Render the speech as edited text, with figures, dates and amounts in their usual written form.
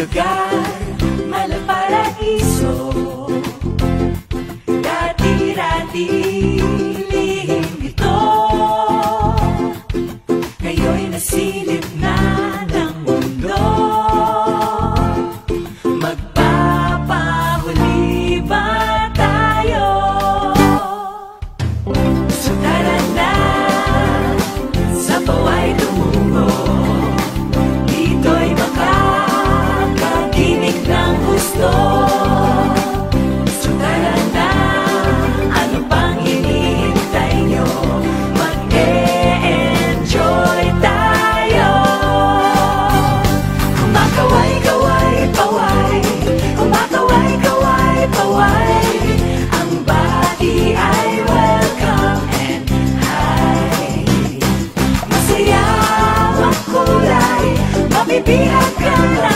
lugar, Malparaiso. Dati-dati lihim ito, ngayon nasilip na ng mundo. Magpapahuli ba tayo? So tara na sa Paway tumungo, dito'y makakaginig ng gusto. So tara na, ano pang hinihintay nyo? Mag-e-enjoy tayo. Kumakaway-kaway, paway, kumakaway-kaway, paway. Ang bati ay welcome and high. Masaya, makulay, mabibihag ka na.